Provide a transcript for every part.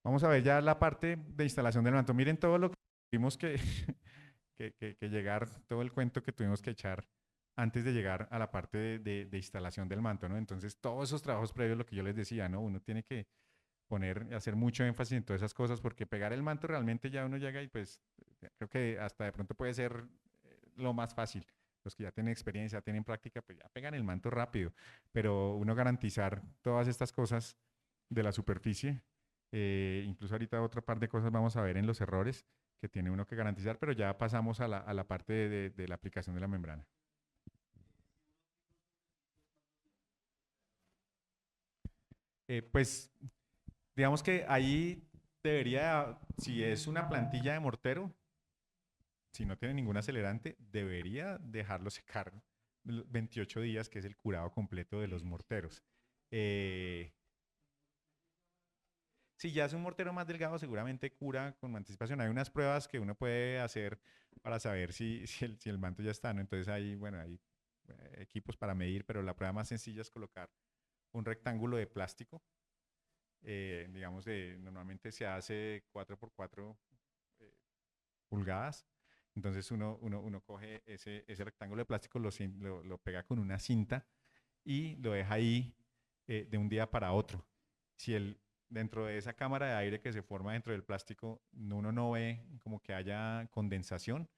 Vamos a ver ya la parte de instalación del manto. Miren todo lo que tuvimos que, que llegar, todo el cuento que tuvimos que echar antes de llegar a la parte de instalación del manto, ¿no? Entonces, todos esos trabajos previos, lo que yo les decía, ¿no? Uno tiene que hacer mucho énfasis en todas esas cosas, porque pegar el manto realmente ya uno llega y pues creo que hasta de pronto puede ser lo más fácil. Los que ya tienen experiencia, tienen práctica, pues ya pegan el manto rápido, pero uno garantizar todas estas cosas de la superficie, incluso ahorita otra par de cosas vamos a ver en los errores que tiene uno que garantizar, pero ya pasamos a la parte de la aplicación de la membrana. Pues digamos que ahí debería, si es una plantilla de mortero, si no tiene ningún acelerante, debería dejarlo secar 28 días, que es el curado completo de los morteros. Eh, si ya es un mortero más delgado, seguramente cura con anticipación. Hay unas pruebas que uno puede hacer para saber si el manto ya está, ¿no? Entonces hay, bueno, hay equipos para medir, pero la prueba más sencilla es colocar un rectángulo de plástico, digamos, normalmente se hace 4 por 4 eh, pulgadas. Entonces uno coge ese rectángulo de plástico, lo pega con una cinta y lo deja ahí de un día para otro. Si dentro de esa cámara de aire que se forma dentro del plástico uno no ve como que haya condensación,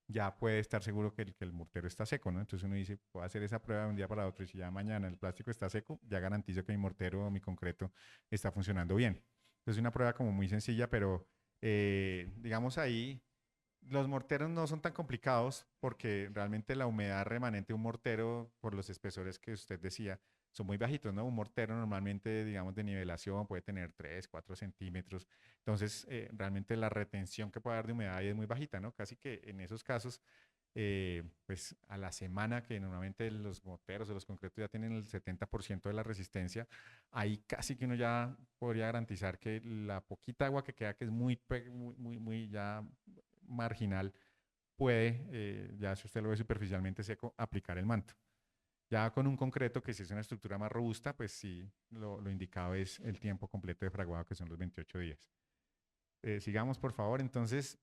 ya puede estar seguro que el mortero está seco, ¿no? Entonces uno dice, puedo hacer esa prueba de un día para otro y si ya mañana el plástico está seco, ya garantizo que mi mortero o mi concreto está funcionando bien. Entonces es una prueba como muy sencilla, pero digamos ahí los morteros no son tan complicados porque realmente la humedad remanente de un mortero, por los espesores que usted decía, son muy bajitos, ¿no? Un mortero normalmente, digamos, de nivelación puede tener 3, 4 centímetros. Entonces, realmente la retención que puede dar de humedad ahí es muy bajita, ¿no? Casi que en esos casos, pues a la semana que normalmente los morteros o los concretos ya tienen el 70% de la resistencia, ahí casi que uno ya podría garantizar que la poquita agua que queda, que es muy ya marginal, puede, ya si usted lo ve superficialmente seco, aplicar el manto. Ya con un concreto que si es una estructura más robusta, pues sí, lo indicado es el tiempo completo de fraguado, que son los 28 días. Sigamos, por favor. Entonces,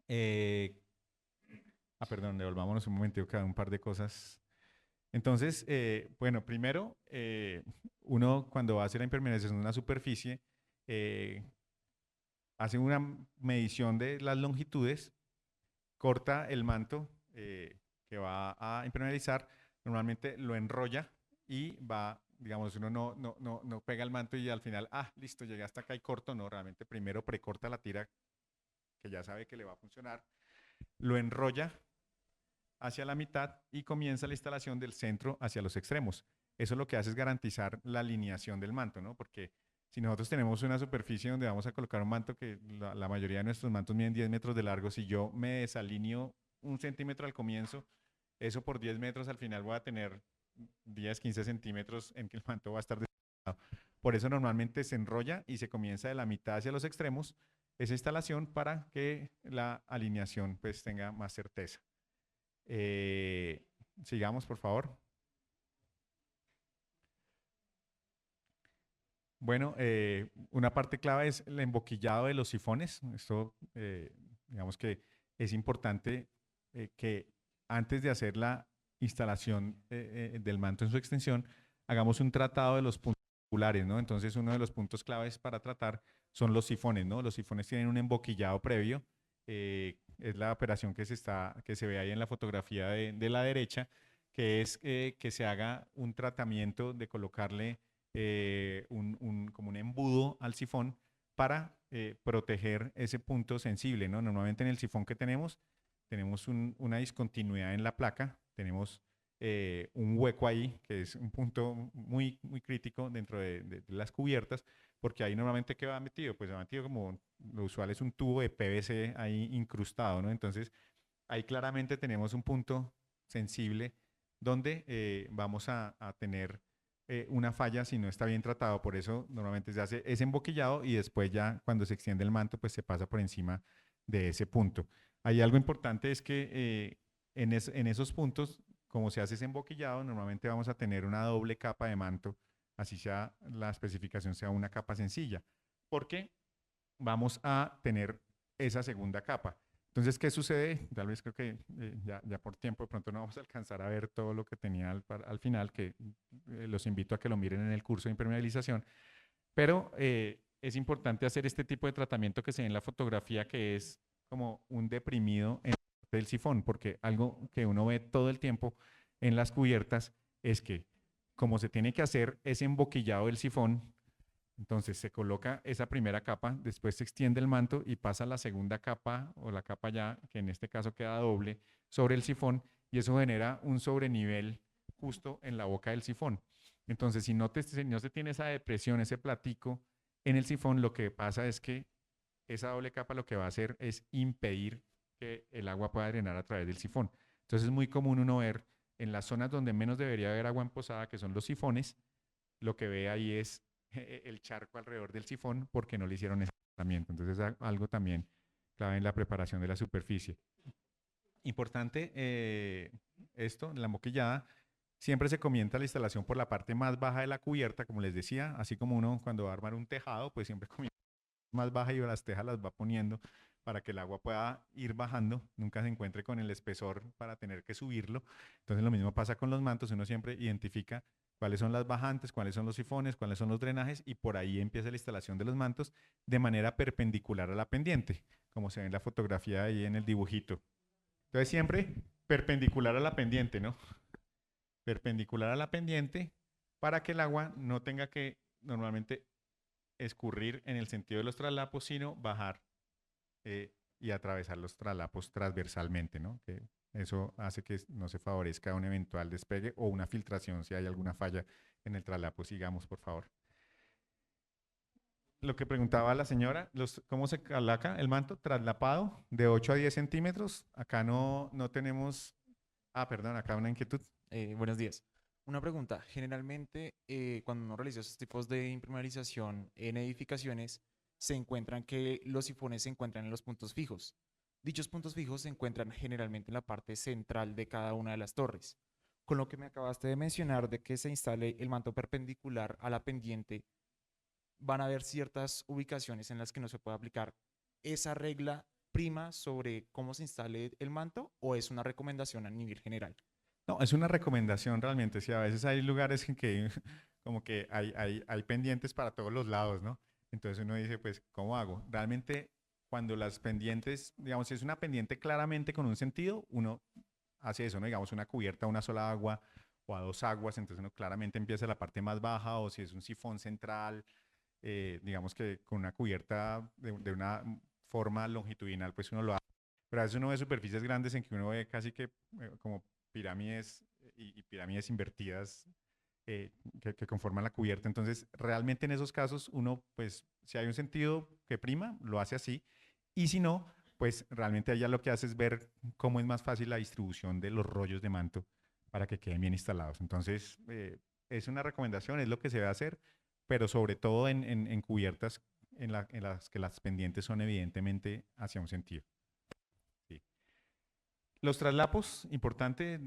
eh, perdón, devolvámonos un momento, cada un par de cosas. Entonces, bueno, primero, uno cuando va a hacer la impermeabilización de una superficie, eh, hace una medición de las longitudes, corta el manto que va a impermeabilizar, normalmente lo enrolla y va, digamos, uno no pega el manto y al final, listo, llegué hasta acá y corto, no, realmente primero precorta la tira que ya sabe que le va a funcionar, lo enrolla hacia la mitad y comienza la instalación del centro hacia los extremos. Eso lo que hace es garantizar la alineación del manto, ¿no? Porque si nosotros tenemos una superficie donde vamos a colocar un manto que la mayoría de nuestros mantos miden 10 metros de largo, si yo me desalineo 1 centímetro al comienzo, eso por 10 metros al final voy a tener 10, 15 centímetros en que el manto va a estar desalineado. Por eso normalmente se enrolla y se comienza de la mitad hacia los extremos esa instalación para que la alineación pues tenga más certeza. Eh, sigamos, por favor. Bueno, una parte clave es el emboquillado de los sifones. Esto, digamos que es importante que antes de hacer la instalación del manto en su extensión, hagamos un tratado de los puntos angulares, ¿no? Entonces, uno de los puntos claves para tratar son los sifones, ¿no? Los sifones tienen un emboquillado previo. Es la operación que se ve ahí en la fotografía de la derecha, que es que se haga un tratamiento de colocarle como un embudo al sifón para proteger ese punto sensible, ¿no? Normalmente en el sifón que tenemos una discontinuidad en la placa, tenemos un hueco ahí, que es un punto muy crítico dentro de las cubiertas, porque ahí normalmente ¿qué va metido? Pues va metido como lo usual es un tubo de PVC ahí incrustado, ¿no? Entonces ahí claramente tenemos un punto sensible donde vamos a tener una falla si no está bien tratado. Por eso normalmente se hace ese emboquillado y después ya cuando se extiende el manto pues se pasa por encima de ese punto. Hay algo importante es que en esos puntos, como se hace ese emboquillado, normalmente vamos a tener una doble capa de manto, así sea la especificación sea una capa sencilla. ¿Por qué? vamos a tener esa segunda capa. Entonces, ¿qué sucede? Tal vez creo que ya por tiempo de pronto no vamos a alcanzar a ver todo lo que tenía al final, que los invito a que lo miren en el curso de impermeabilización, pero es importante hacer este tipo de tratamiento que se ve en la fotografía, que es como un deprimido en del sifón, porque algo que uno ve todo el tiempo en las cubiertas es que como se tiene que hacer ese emboquillado del sifón, entonces se coloca esa primera capa, después se extiende el manto y pasa la segunda capa o la capa ya, que en este caso queda doble, sobre el sifón y eso genera un sobrenivel justo en la boca del sifón. Entonces, si no se tiene esa depresión, ese platico en el sifón, lo que pasa es que esa doble capa lo que va a hacer es impedir que el agua pueda drenar a través del sifón. Entonces es muy común uno ver en las zonas donde menos debería haber agua emposada, que son los sifones, lo que ve ahí es el charco alrededor del sifón porque no le hicieron ese tratamiento. Entonces es algo también clave en la preparación de la superficie. Importante esto, la moquillada, siempre se comienza la instalación por la parte más baja de la cubierta, como les decía, así como uno cuando va a armar un tejado, pues siempre comienza más baja y las tejas las va poniendo para que el agua pueda ir bajando, nunca se encuentre con el espesor para tener que subirlo. Entonces lo mismo pasa con los mantos, uno siempre identifica cuáles son las bajantes, cuáles son los sifones, cuáles son los drenajes y por ahí empieza la instalación de los mantos de manera perpendicular a la pendiente, como se ve en la fotografía ahí en el dibujito. Entonces siempre perpendicular a la pendiente, ¿no? Perpendicular a la pendiente para que el agua no tenga que normalmente escurrir en el sentido de los traslapos, sino bajar y atravesar los traslapos transversalmente, ¿no? Que eso hace que no se favorezca un eventual despegue o una filtración si hay alguna falla en el traslapo. Sigamos, por favor. Lo que preguntaba la señora, ¿cómo se calaca el manto? Traslapado de 8 a 10 centímetros. Acá no tenemos... Ah, perdón, acá una inquietud. Buenos días. Una pregunta. Generalmente, cuando uno realiza estos tipos de impermeabilización en edificaciones, se encuentran que los sifones se encuentran en los puntos fijos. Dichos puntos fijos se encuentran generalmente en la parte central de cada una de las torres. Con lo que me acabaste de mencionar de que se instale el manto perpendicular a la pendiente, van a haber ciertas ubicaciones en las que no se puede aplicar esa regla prima sobre cómo se instale el manto o es una recomendación a nivel general. No, es una recomendación realmente. Sí, a veces hay lugares en que como que hay pendientes para todos los lados, ¿no? Entonces uno dice, pues, ¿cómo hago? Realmente, cuando las pendientes, digamos, si es una pendiente claramente con un sentido, uno hace eso, ¿no? Digamos, una cubierta a una sola agua o a dos aguas, entonces uno claramente empieza la parte más baja, o si es un sifón central, digamos que con una cubierta de una forma longitudinal, pues uno lo hace. Pero a veces uno ve superficies grandes en que uno ve casi que como pirámides y pirámides invertidas que conforman la cubierta. Entonces, realmente en esos casos, uno, pues, si hay un sentido que prima, lo hace así. Y si no, pues realmente allá lo que hace es ver cómo es más fácil la distribución de los rollos de manto para que queden bien instalados. Entonces, es una recomendación, es lo que se debe hacer, pero sobre todo en cubiertas en las que las pendientes son evidentemente hacia un sentido. Sí. Los traslapos, importante,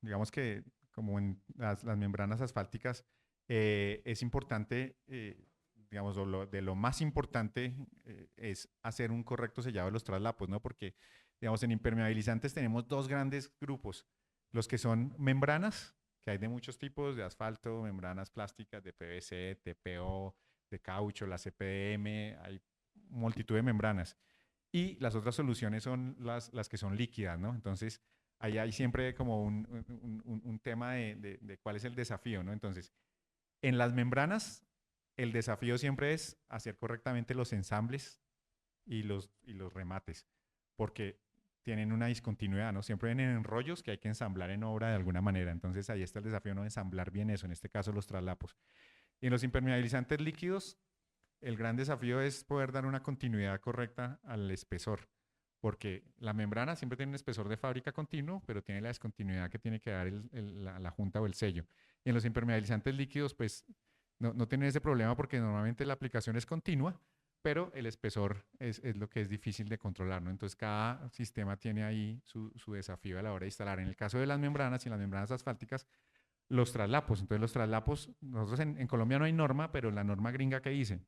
digamos que como en las membranas asfálticas, es importante, digamos, de lo más importante es hacer un correcto sellado de los traslapos, ¿no? Porque, digamos, en impermeabilizantes tenemos dos grandes grupos, los que son membranas, que hay de muchos tipos, de asfalto, membranas plásticas, de PVC, TPO, de caucho, la CPDM, hay multitud de membranas y las otras soluciones son las que son líquidas, ¿no? Entonces, ahí hay siempre como un tema de cuál es el desafío, ¿no? Entonces, en las membranas, el desafío siempre es hacer correctamente los ensambles y los remates, porque tienen una discontinuidad, ¿no? Siempre vienen en rollos que hay que ensamblar en obra de alguna manera. Entonces, ahí está el desafío, ¿no? Ensamblar bien eso, en este caso los traslapos. Y en los impermeabilizantes líquidos, el gran desafío es poder dar una continuidad correcta al espesor, porque la membrana siempre tiene un espesor de fábrica continuo, pero tiene la descontinuidad que tiene que dar la junta o el sello. Y en los impermeabilizantes líquidos, pues no tienen ese problema porque normalmente la aplicación es continua, pero el espesor es lo que es difícil de controlar, ¿no? Entonces cada sistema tiene ahí su desafío a la hora de instalar. En el caso de las membranas y las membranas asfálticas, los traslapos. Entonces los traslapos, nosotros en Colombia no hay norma, pero la norma gringa que dice,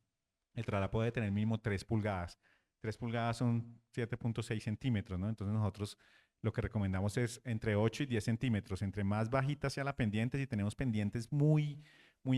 el traslapo debe tener mínimo 3 pulgadas. 3 pulgadas son 7.6 centímetros, ¿no? Entonces nosotros lo que recomendamos es entre 8 y 10 centímetros. Entre más bajita sea la pendiente, si tenemos pendientes muy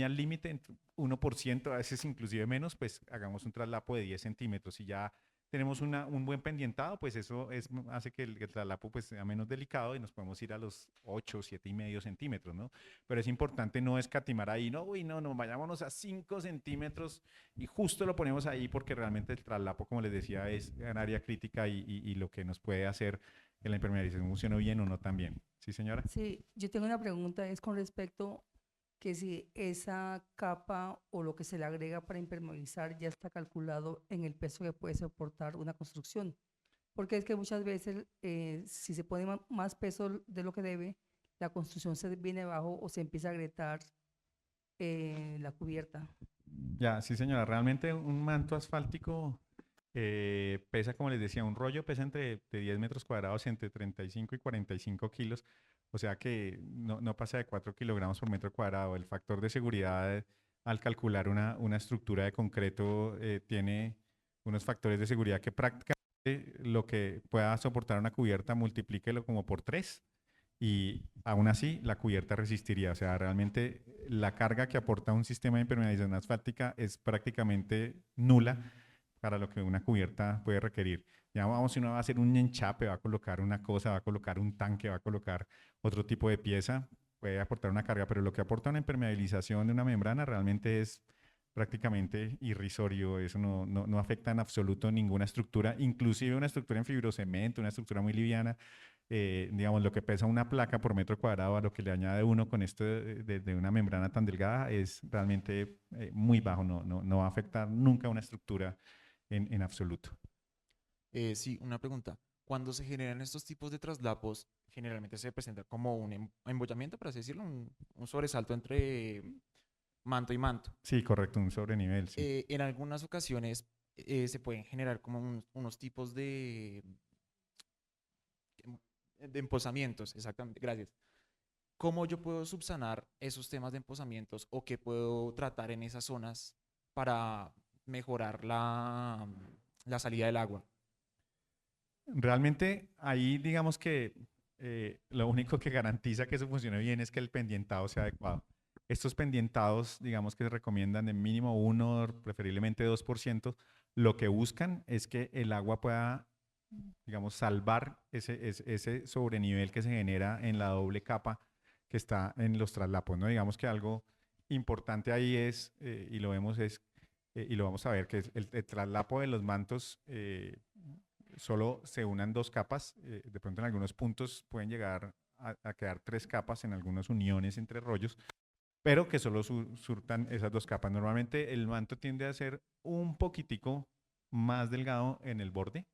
al límite, 1%, a veces inclusive menos, pues hagamos un traslapo de 10 centímetros. Si ya tenemos un buen pendientado, pues eso hace que el traslapo pues, sea menos delicado y nos podemos ir a los 8, 7,5 centímetros, ¿no? Pero es importante no escatimar ahí, no, uy, no, vayámonos a 5 centímetros y justo lo ponemos ahí porque realmente el traslapo, como les decía, es un área crítica y lo que nos puede hacer que la impermeabilización funcione bien o no tan bien. ¿Sí, señora? Sí, yo tengo una pregunta, es con respecto que si esa capa o lo que se le agrega para impermeabilizar ya está calculado en el peso que puede soportar una construcción. Porque es que muchas veces, si se pone más peso de lo que debe, la construcción se viene abajo o se empieza a agrietar la cubierta. Ya, sí, señora. Realmente un manto asfáltico pesa, como les decía, un rollo pesa entre de 10 metros cuadrados, entre 35 y 45 kilos. O sea que no pasa de 4 kilogramos por metro cuadrado. El factor de seguridad al calcular una estructura de concreto tiene unos factores de seguridad que prácticamente lo que pueda soportar una cubierta, multiplíquelo como por 3 y aún así la cubierta resistiría. O sea, realmente la carga que aporta un sistema de impermeabilización asfáltica es prácticamente nula para lo que una cubierta puede requerir. Ya vamos, si uno va a hacer un enchape, va a colocar una cosa, va a colocar un tanque, va a colocar otro tipo de pieza, puede aportar una carga, pero lo que aporta una impermeabilización de una membrana realmente es prácticamente irrisorio, eso no afecta en absoluto ninguna estructura, inclusive una estructura en fibrocemento, una estructura muy liviana, digamos, lo que pesa una placa por metro cuadrado a lo que le añade uno con esto de una membrana tan delgada es realmente muy bajo, no va a afectar nunca una estructura en absoluto. Sí, una pregunta. Cuando se generan estos tipos de traslapos, generalmente se presenta como un embollamiento, por así decirlo, un sobresalto entre manto y manto. Sí, correcto, un sobrenivel, sí. En algunas ocasiones se pueden generar como unos tipos de emposamientos, exactamente, gracias. ¿Cómo yo puedo subsanar esos temas de emposamientos o qué puedo tratar en esas zonas para mejorar la salida del agua? Realmente ahí digamos que lo único que garantiza que eso funcione bien es que el pendientado sea adecuado. Estos pendientados, digamos que se recomiendan de mínimo 1, preferiblemente 2%, lo que buscan es que el agua pueda, digamos, salvar ese sobrenivel que se genera en la doble capa que está en los traslapos, ¿no? Digamos que algo importante ahí es, y lo vemos y lo vamos a ver, que es el traslapo de los mantos solo se unan 2 capas, de pronto en algunos puntos pueden llegar a quedar 3 capas en algunas uniones entre rollos, pero que solo surtan esas 2 capas. Normalmente el manto tiende a ser un poquitico más delgado en el borde,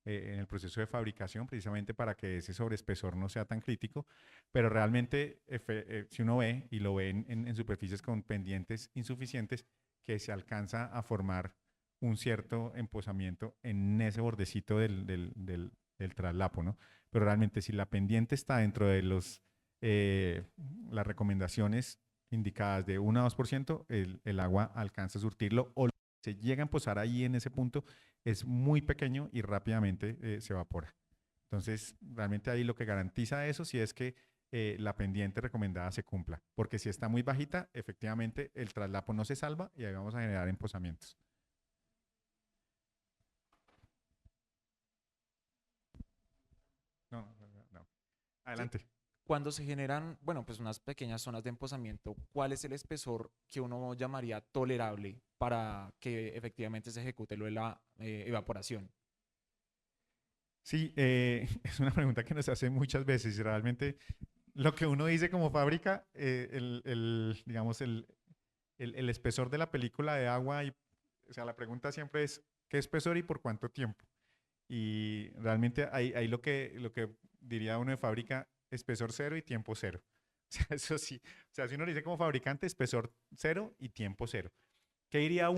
en el proceso de fabricación, precisamente para que ese sobreespesor no sea tan crítico, pero realmente si uno ve y lo ve en superficies con pendientes insuficientes, que se alcanza a formar un cierto emposamiento en ese bordecito del traslapo, ¿no? Pero realmente si la pendiente está dentro de eh, las recomendaciones indicadas de 1 a 2%, el agua alcanza a surtirlo o se llega a posar ahí en ese punto, es muy pequeño y rápidamente se evapora. Entonces, realmente ahí lo que garantiza eso sí es que la pendiente recomendada se cumpla, porque si está muy bajita, efectivamente el traslapo no se salva y ahí vamos a generar emposamientos. No. ¿Sí? Adelante. Cuando se generan, bueno, pues unas pequeñas zonas de emposamiento, ¿cuál es el espesor que uno llamaría tolerable para que efectivamente se ejecute lo de la evaporación? Sí, es una pregunta que nos hace muchas veces y realmente lo que uno dice como fábrica, digamos, el espesor de la película de agua, o sea, la pregunta siempre es, ¿qué espesor y por cuánto tiempo? Y realmente ahí lo que diría uno de fábrica, espesor cero y tiempo cero. O sea, eso sí, o sea, si uno lo dice como fabricante, espesor cero y tiempo cero. ¿Qué diría uno?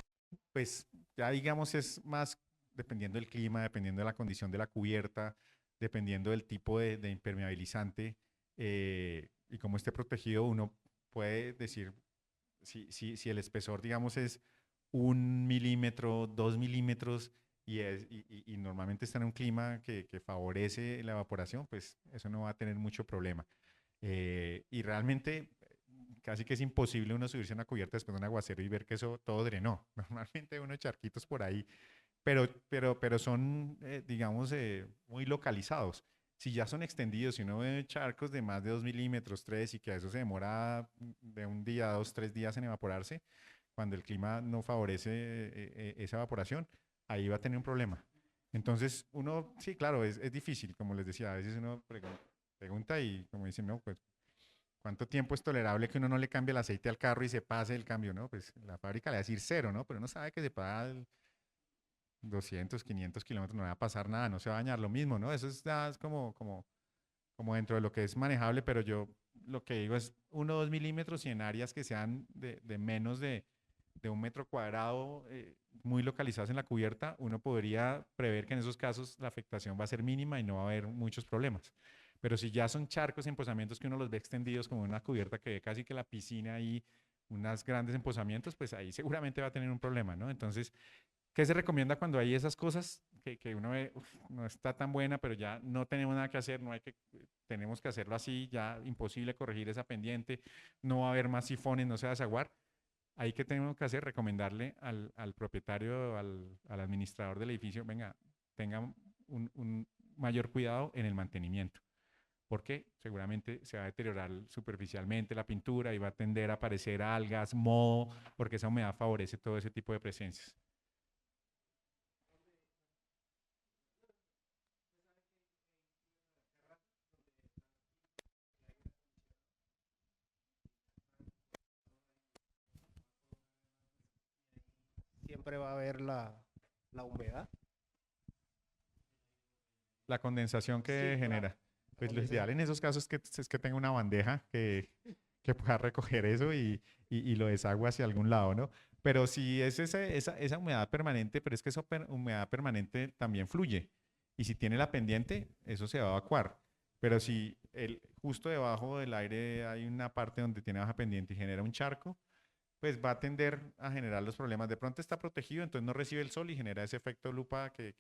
Pues ya digamos es más dependiendo del clima, dependiendo de la condición de la cubierta, dependiendo del tipo de impermeabilizante y cómo esté protegido, uno puede decir si el espesor, digamos, es 1 milímetro, 2 milímetros, y normalmente está en un clima que favorece la evaporación, pues eso no va a tener mucho problema. Y realmente casi que es imposible uno subirse a una cubierta después de un aguacero y ver que eso todo drenó. Normalmente unos charquitos por ahí, pero son, digamos, muy localizados. Si ya son extendidos, si uno ve charcos de más de 2 milímetros, 3, y que a eso se demora de un día, 2, 3 días en evaporarse, cuando el clima no favorece esa evaporación, ahí va a tener un problema. Entonces, uno, sí, claro, es difícil, como les decía, a veces uno pregunta y como dicen, no, pues, ¿cuánto tiempo es tolerable que uno no le cambie el aceite al carro y se pase el cambio, no? Pues la fábrica le va a decir cero, ¿no? Pero uno sabe que se paga 200, 500 kilómetros, no va a pasar nada, no se va a dañar, lo mismo, ¿no? Eso es, ya es como dentro de lo que es manejable, pero yo lo que digo es 1 o 2 milímetros, y en áreas que sean de menos de 1 metro cuadrado, muy localizados en la cubierta, uno podría prever que en esos casos la afectación va a ser mínima y no va a haber muchos problemas. Pero si ya son charcos y empozamientos que uno los ve extendidos como una cubierta que ve casi que la piscina y unos grandes empozamientos, pues ahí seguramente va a tener un problema, ¿no? Entonces, ¿qué se recomienda cuando hay esas cosas que uno ve, uf, no está tan buena, pero ya no tenemos nada que hacer, no hay que, tenemos que hacerlo así, ya imposible corregir esa pendiente, no va a haber más sifones, no se va a desaguar? Ahí que tenemos que hacer, recomendarle al propietario, al administrador del edificio, venga, tenga un mayor cuidado en el mantenimiento, porque seguramente se va a deteriorar superficialmente la pintura y va a tender a aparecer algas, moho, porque esa humedad favorece todo ese tipo de presencias. Siempre va a haber la humedad. La condensación que Sí, claro. genera. Pues lo Condensa- ideal en esos casos es que tenga una bandeja que pueda recoger eso y lo desagua hacia algún lado, ¿no? Pero si es esa humedad permanente, pero es que esa humedad permanente también fluye. Y si tiene la pendiente, eso se va a evacuar. Pero si justo debajo del aire hay una parte donde tiene baja pendiente y genera un charco, pues va a tender a generar los problemas. De pronto está protegido, entonces no recibe el sol y genera ese efecto lupa que,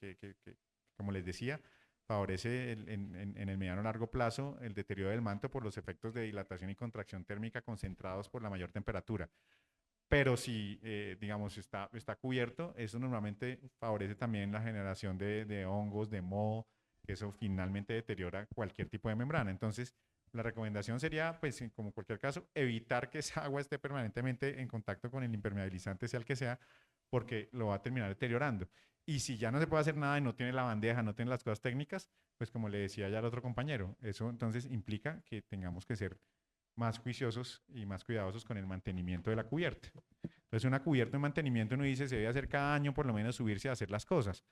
como les decía, favorece en el mediano largo plazo el deterioro del manto por los efectos de dilatación y contracción térmica concentrados por la mayor temperatura. Pero si, digamos, está cubierto, eso normalmente favorece también la generación de hongos, de moho, que eso finalmente deteriora cualquier tipo de membrana. Entonces, la recomendación sería, pues, como cualquier caso, evitar que esa agua esté permanentemente en contacto con el impermeabilizante, sea el que sea, porque lo va a terminar deteriorando. Y si ya no se puede hacer nada y no tiene la bandeja, no tiene las cosas técnicas, pues como le decía ya al otro compañero, eso entonces implica que tengamos que ser más juiciosos y más cuidadosos con el mantenimiento de la cubierta. Entonces, una cubierta de mantenimiento, uno dice, se debe hacer cada año, por lo menos subirse a hacer las cosas,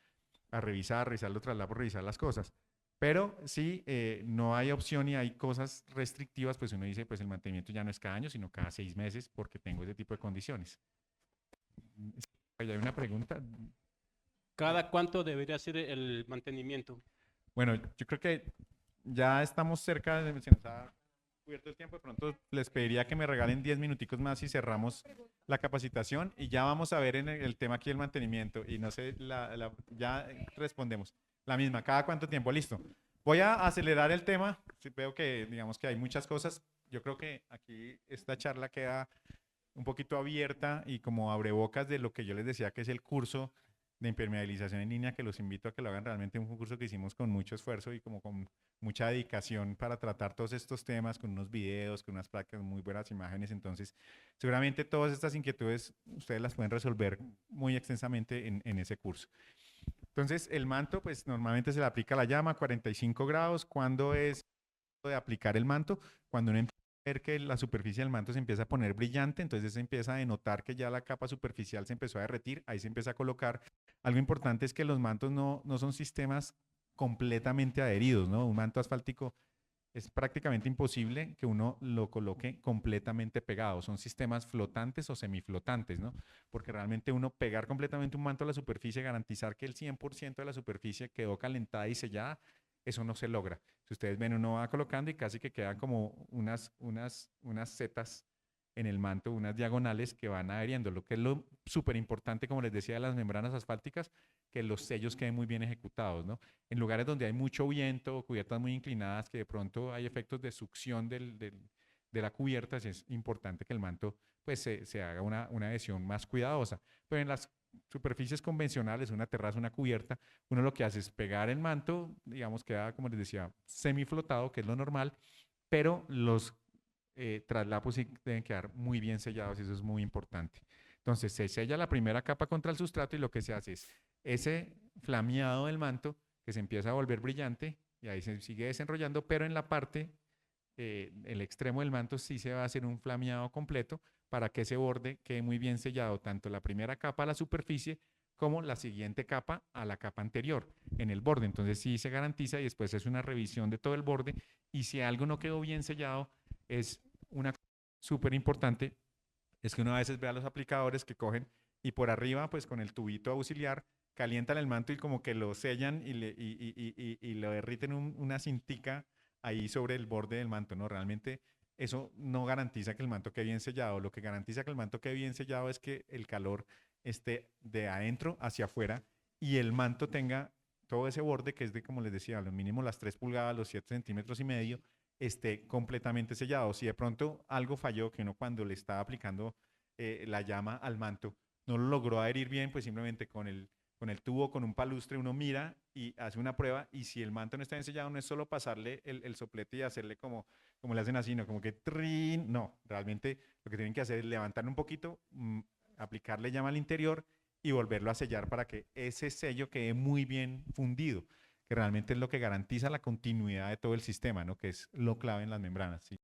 a revisar los traslados, revisar las cosas. Pero si no hay opción y hay cosas restrictivas, pues uno dice, pues el mantenimiento ya no es cada año, sino cada 6 meses, porque tengo ese tipo de condiciones. Hay una pregunta. ¿Cada cuánto debería ser el mantenimiento? Bueno, yo creo que ya estamos cerca de, se nos ha cubierto el tiempo, de pronto les pediría que me regalen 10 minuticos más y cerramos la capacitación y ya vamos a ver en el tema aquí el mantenimiento y no sé, ya respondemos. La misma, ¿cada cuánto tiempo? Listo. Voy a acelerar el tema, sí, veo que digamos que hay muchas cosas. Yo creo que aquí esta charla queda un poquito abierta y como abrebocas de lo que yo les decía que es el curso de impermeabilización en línea, que los invito a que lo hagan realmente, un curso que hicimos con mucho esfuerzo y como con mucha dedicación para tratar todos estos temas, con unos videos, con unas prácticas, muy buenas imágenes. Entonces, seguramente todas estas inquietudes ustedes las pueden resolver muy extensamente en ese curso. Entonces, el manto, pues normalmente se le aplica la llama a 45 grados. ¿Cuándo es de aplicar el manto? Cuando uno empieza a ver que la superficie del manto se empieza a poner brillante, entonces se empieza a denotar que ya la capa superficial se empezó a derretir, ahí se empieza a colocar. Algo importante es que los mantos no son sistemas completamente adheridos, ¿no? Un manto asfáltico es prácticamente imposible que uno lo coloque completamente pegado. Son sistemas flotantes o semiflotantes, ¿no? Porque realmente uno pegar completamente un manto a la superficie, garantizar que el 100% de la superficie quedó calentada y sellada, eso no se logra. Si ustedes ven, uno va colocando y casi que quedan como unas setas en el manto unas diagonales que van adheriendo, lo que es lo súper importante, como les decía, de las membranas asfálticas, que los sellos queden muy bien ejecutados, ¿no? En lugares donde hay mucho viento o cubiertas muy inclinadas, que de pronto hay efectos de succión de la cubierta, sí es importante que el manto pues se haga una adhesión más cuidadosa. Pero en las superficies convencionales, una terraza, una cubierta, uno lo que hace es pegar el manto, digamos, queda, como les decía, semiflotado, que es lo normal, pero los traslapos sí deben quedar muy bien sellados y eso es muy importante. Entonces se sella la primera capa contra el sustrato y lo que se hace es ese flameado del manto que se empieza a volver brillante y ahí se sigue desenrollando, pero en la parte, el extremo del manto sí se va a hacer un flameado completo para que ese borde quede muy bien sellado, tanto la primera capa a la superficie como la siguiente capa a la capa anterior en el borde. Entonces sí se garantiza y después es una revisión de todo el borde y si algo no quedó bien sellado, es una súper importante, es que uno a veces ve a los aplicadores que cogen y por arriba, pues con el tubito auxiliar, calientan el manto y como que lo sellan y lo derriten una cintica ahí sobre el borde del manto, ¿no? Realmente eso no garantiza que el manto quede bien sellado. Lo que garantiza que el manto quede bien sellado es que el calor esté de adentro hacia afuera y el manto tenga todo ese borde que es de, como les decía, lo mínimo las 3 pulgadas, los 7 centímetros y medio, esté completamente sellado. Si de pronto algo falló, que uno cuando le estaba aplicando la llama al manto no lo logró adherir bien, pues simplemente con el tubo, con un palustre, uno mira y hace una prueba y si el manto no está bien sellado, no es solo pasarle el soplete y hacerle como le hacen así, no, como que trin, no, realmente lo que tienen que hacer es levantar un poquito, aplicarle llama al interior y volverlo a sellar para que ese sello quede muy bien fundido, que realmente es lo que garantiza la continuidad de todo el sistema, ¿no? Que es lo clave en las membranas. ¿Sí?